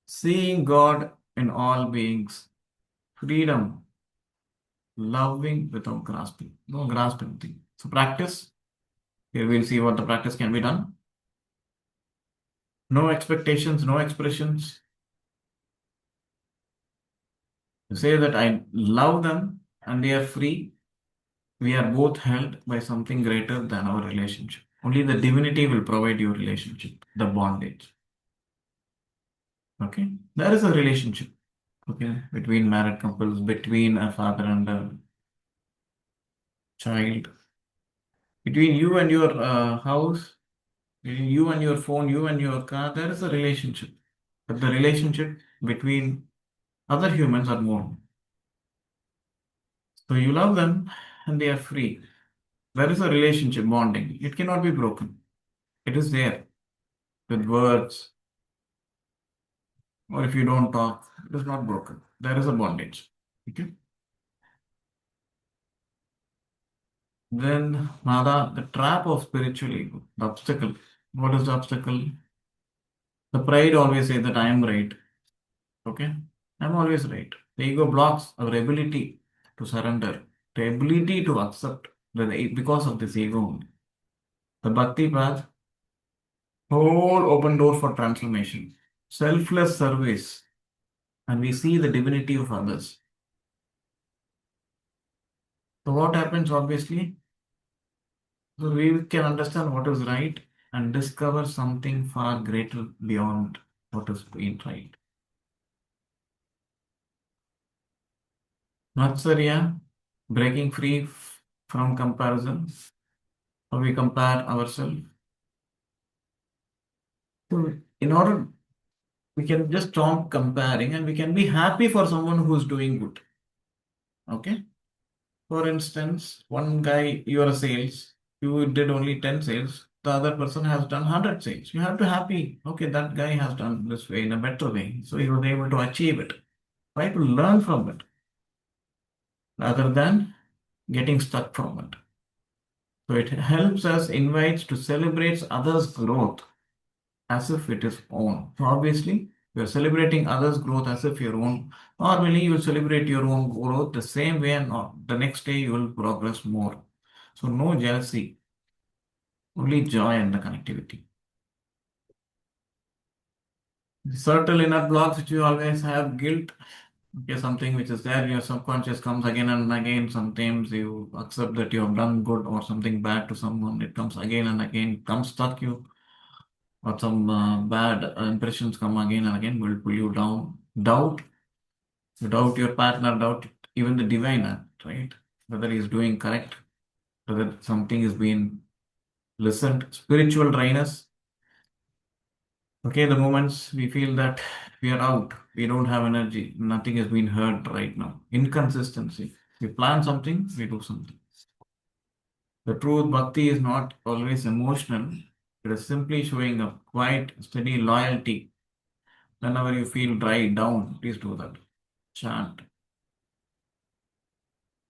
seeing God in all beings. Freedom, loving without grasping. No grasping thing. So practice. Here we'll see what the practice can be done. No expectations, no expressions. You say that I love them and they are free. We are both held by something greater than our relationship. Only the divinity will provide your relationship, the bondage. Okay? There is a relationship. Okay? Between married couples, between a father and a child, between you and your house, between you and your phone, you and your car, there is a relationship. But the relationship between other humans are more. So you love them and they are free. There is a relationship bonding. It cannot be broken. It is there with words, or if you don't talk, it is not broken. There is a bondage. Okay. Then mada, the trap of spiritual ego, the obstacle. What is the obstacle? The pride always says that I am right. Okay, I'm always right. The ego blocks our ability to surrender, the ability to accept because of this ego only. The bhakti path, whole open door for transformation, selfless service, and we see the divinity of others. So what happens obviously? So we can understand what is right and discover something far greater beyond what is being right. Mātsarya, breaking free from comparison. How we compare ourselves. So in order, we can just stop comparing and we can be happy for someone who's doing good. Okay. For instance, one guy, you are a sales, you did only 10 sales, the other person has done 100 sales. You have to happy. Okay, that guy has done this way in a better way. So he was able to achieve it. Try to learn from it rather than getting stuck from it. So it helps us, invites to celebrate others' growth as if it is own. So obviously, you're celebrating others' growth as if your own. Normally, you celebrate your own growth the same way, and the next day you will progress more. So no jealousy, only joy and the connectivity. The subtle inner blocks which you always have, guilt. Okay, something which is there, your subconscious comes again and again. Sometimes you accept that you have done good or something bad to someone. It comes again and again, comes stuck you, or some bad impressions come again and again, will pull you down. Doubt, you doubt your partner, doubt even the divine act. right? Whether he's doing correct, whether something is being listened. Spiritual dryness. Okay, the moments we feel that we are out, we don't have energy, nothing has been heard right now. Inconsistency. We plan something, we do something. The truth, bhakti is not always emotional. It is simply showing a quiet, steady loyalty. Whenever you feel dry down, please do that. Chant.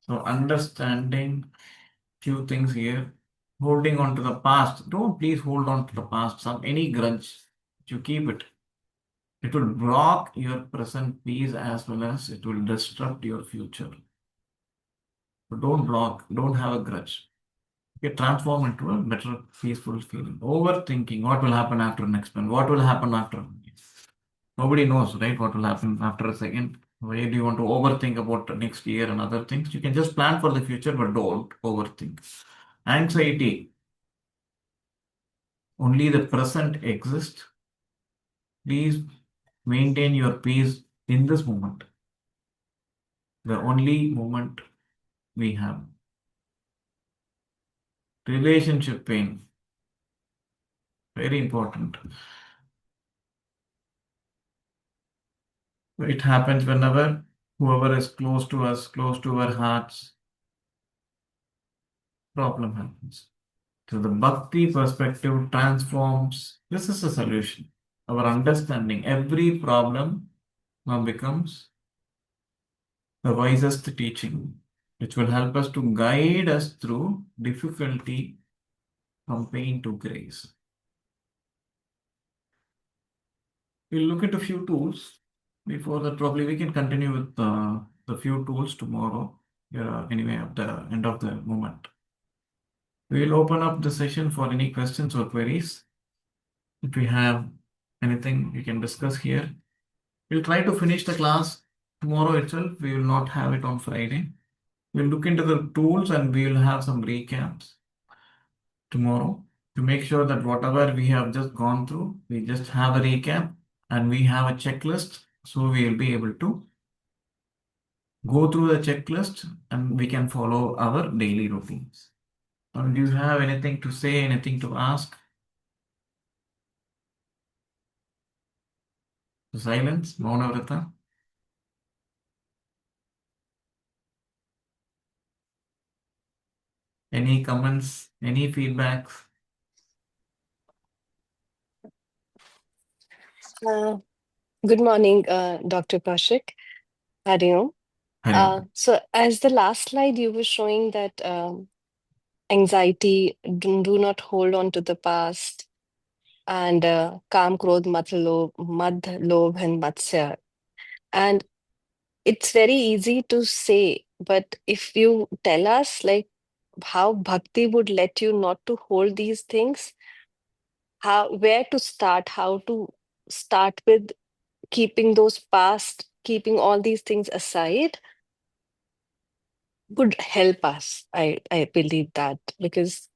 So understanding few things here. Holding on to the past. Don't please hold on to the past. Any grudge, you keep it. It will block your present peace as well as it will disrupt your future. So don't block, don't have a grudge. Okay, transform into a better, peaceful feeling. Overthinking, what will happen after next month? What will happen after? Nobody knows, right? What will happen after a second? Why do you want to overthink about the next year and other things? You can just plan for the future, but don't overthink. Anxiety, only the present exists. Please maintain your peace in this moment. The only moment we have. Relationship pain, very important. It happens whenever whoever is close to us, close to our hearts, problem happens. So the bhakti perspective transforms. This is a solution. Our understanding, every problem now becomes the wisest teaching, which will help us to guide us through difficulty from pain to grace. We'll look at a few tools. Before that, probably we can continue with the few tools tomorrow. Anyway, at the end of the moment. We will open up the session for any questions or queries. If we have anything we can discuss here, we'll try to finish the class tomorrow itself. We will not have it on Friday. We'll look into the tools and we will have some recaps tomorrow to make sure that whatever we have just gone through, we just have a recap and we have a checklist. So we will be able to go through the checklist and we can follow our daily routines. Do you have anything to say, anything to ask? Silence, Mauna Vrata. Any comments, any feedbacks? Good morning, Dr. Kaushik. Hari Om. Hari Om. So, as the last slide, you were showing that anxiety, do not hold on to the past, and kāma, krodha, mad, lobha, and mātsarya. And it's very easy to say, but if you tell us like how bhakti would let you not to hold these things, where to start, how to start with keeping those past, keeping all these things aside would help us. I believe that because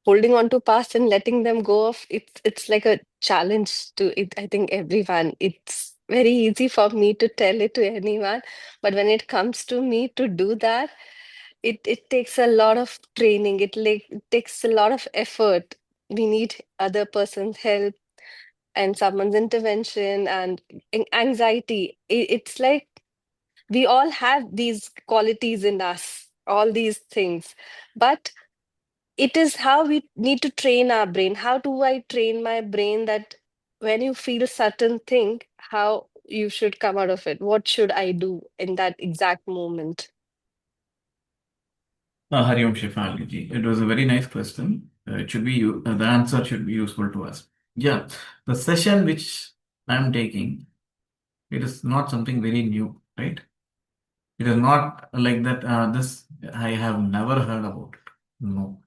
holding on to past and letting them go of it's like a challenge to it. I think everyone. It's very easy for me to tell it to anyone, but when it comes to me to do that, it takes a lot of training. It takes a lot of effort. We need other person's help and someone's intervention and anxiety. It's like we all have these qualities in us, all these things, but it is how we need to train our brain. How do I train my brain that when you feel certain thing, how you should come out of it? What should I do in that exact moment? Hari Om Shefali. It was a very nice question. It should be the answer should be useful to us. Yeah, the session which I'm taking, it is not something very new, right? It is not like that. This I have never heard about it. No,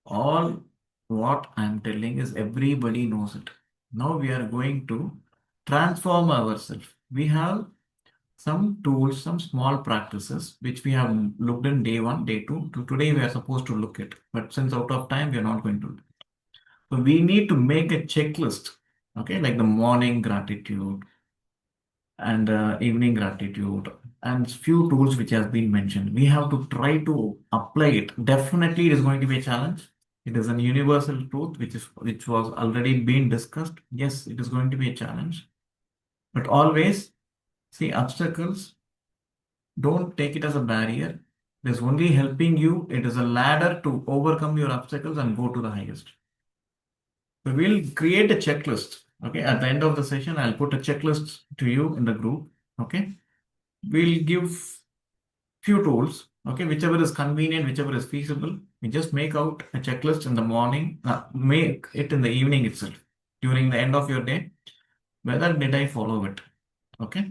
all what I'm telling is everybody knows it. Now we are going to transform ourselves. We have some tools, some small practices which we have looked in day 1, day 2. Today we are supposed to look at, but since out of time we are not going to. So we need to make a checklist, okay, like the morning gratitude, and evening gratitude, and few tools which has been mentioned. We have to try to apply it. Definitely, it is going to be a challenge. It is a universal truth which was already been discussed. Yes, it is going to be a challenge, but always see obstacles. Don't take it as a barrier. It is only helping you. It is a ladder to overcome your obstacles and go to the highest. So we'll create a checklist. Okay, at the end of the session, I'll put a checklist to you in the group. Okay, we'll give few tools. Okay, whichever is convenient, whichever is feasible. We just make out a checklist in the morning, make it in the evening itself, during the end of your day. Whether did I follow it? Okay,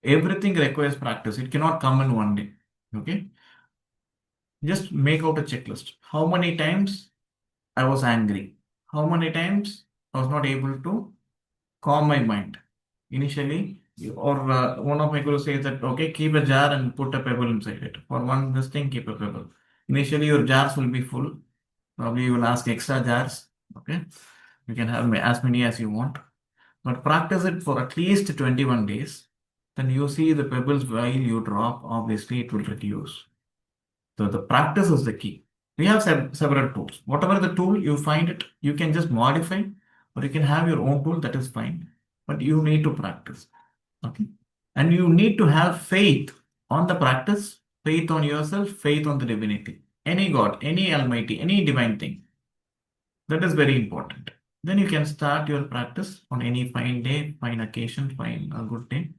everything requires practice. It cannot come in one day. Okay, just make out a checklist. How many times I was angry? How many times I was not able to calm my mind? Initially, or one of my gurus says that, okay, keep a jar and put a pebble inside it. For one, this thing, keep a pebble. Initially, your jars will be full. Probably you will ask extra jars. Okay, you can have as many as you want, but practice it for at least 21 days. Then you see the pebbles while you drop, obviously it will reduce. So the practice is the key. We have several tools. Whatever the tool you find it, you can just modify, or you can have your own tool, that is fine. But you need to practice. Okay. And you need to have faith on the practice, faith on yourself, faith on the divinity. Any God, any Almighty, any divine thing. That is very important. Then you can start your practice on any fine day, fine occasion, fine a good day.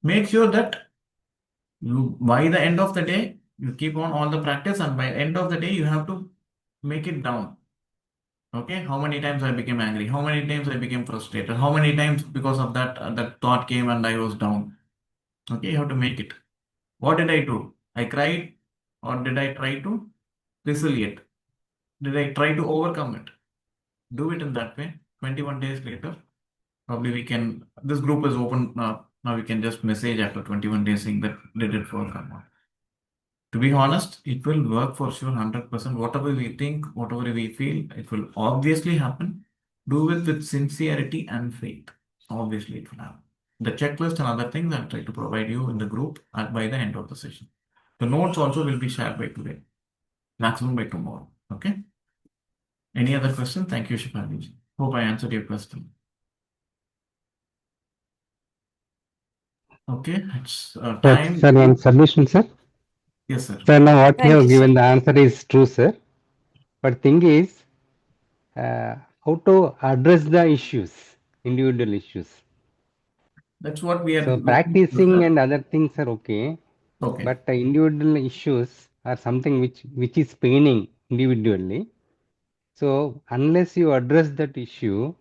Make sure that you by the end of the day you keep on all the practice, and by end of the day you have to make it down. Okay, how many times I became angry, how many times I became frustrated, how many times because of that that thought came and I was down. Okay, you have to make it. What did I do? I cried, or did I try to resiliate? Did I try to overcome it? Do it in that way. 21 days later, probably we can. This group is open now. We can just message after 21 days saying that did it work or not. To be honest, it will work for sure 100%. Whatever we think, whatever we feel, it will obviously happen. Do it with sincerity and faith. Obviously, it will happen. The checklist and other things I'll try to provide you in the group by the end of the session. The notes also will be shared by today, maximum by tomorrow. Okay. Any other question? Thank you, Shifali. Hope I answered your question. Okay, it's time. Sir, one submission, sir. Yes, sir. Sir, now what you Thank have you, given, sir. the answer is true, sir. But thing is, how to address the issues, individual issues. That's what we are So looking to, practicing sir. and other things are okay, Okay. but the individual issues are something which is paining individually. So unless you address that issue,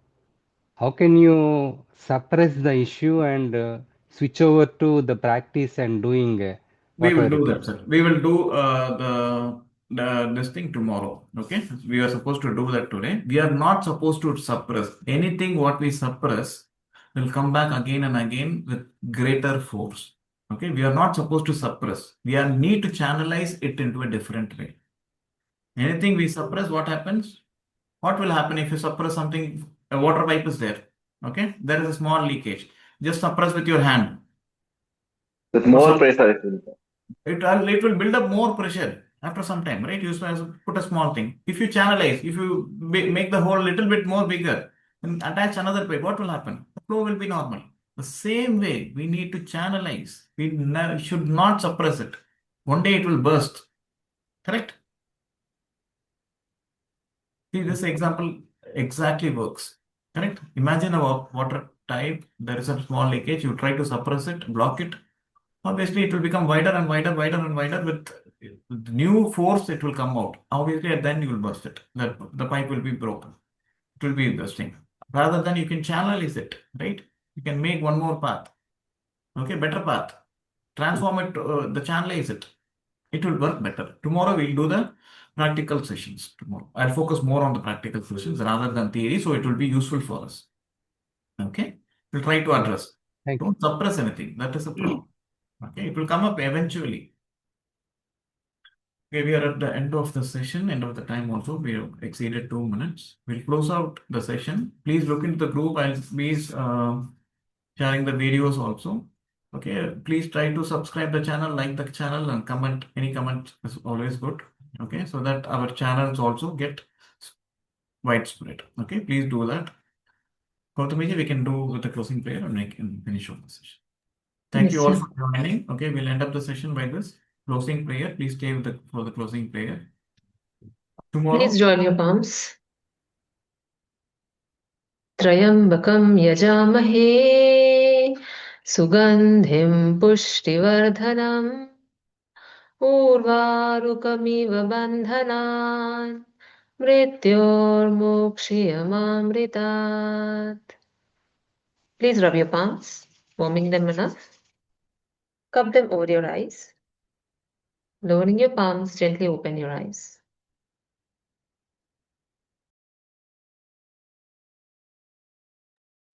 how can you suppress the issue and switch over to the practice and doing We will whatever do it is? that, sir. We will do this thing tomorrow. Okay, we are supposed to do that today. We are not supposed to suppress anything. What we suppress will come back again and again with greater force. Okay, we are not supposed to suppress. We are need to channelize it into a different way. Anything we suppress, what happens? What will happen if you suppress something? A water pipe is there. Okay, there is a small leakage. Just suppress with your hand. With For more some pressure, it will come. it will build up more pressure after some time, right? You just put a small thing. If you channelize, if you make the hole a little bit more bigger and attach another pipe, what will happen? The flow will be normal. The same way, we need to channelize. We should not suppress it. One day it will burst. Correct? See, this example exactly works. Correct? Imagine a water type. There is a small leakage. You try to suppress it, block it. Obviously, it will become wider and wider, wider and wider. With new force, it will come out. Obviously, then you will burst it. The pipe will be broken. It will be bursting. Rather than you can channelize it, right? You can make one more path. Okay, better path. Transform it, the channelize it. It will work better. Tomorrow we'll do the practical sessions. Tomorrow I'll focus more on the practical sessions rather than theory, so it will be useful for us. Okay, we'll try to address. Thank you. Don't suppress anything. That is a problem. Okay, it will come up eventually. Okay, we are at the end of the session, end of the time also. We have exceeded 2 minutes. We'll close out the session. Please look into the group. I'll please sharing the videos also. Okay, please try to subscribe the channel, like the channel, and comment. Any comment is always good. Okay, so that our channels also get widespread. Okay, please do that. Gautamiji, we can do with the closing prayer and make and finish off the session. Thank you all for joining. Okay, we'll end up the session by this closing prayer. Please stay with for the closing prayer. Tomorrow. Please join your palms. Trayambakam yajamahe sugandhim pushtivardhanam urvarukamiva bandhanan mrityormokshiyamamritat. Please rub your palms, warming them enough. Cup them over your eyes. Lowering your palms, gently open your eyes.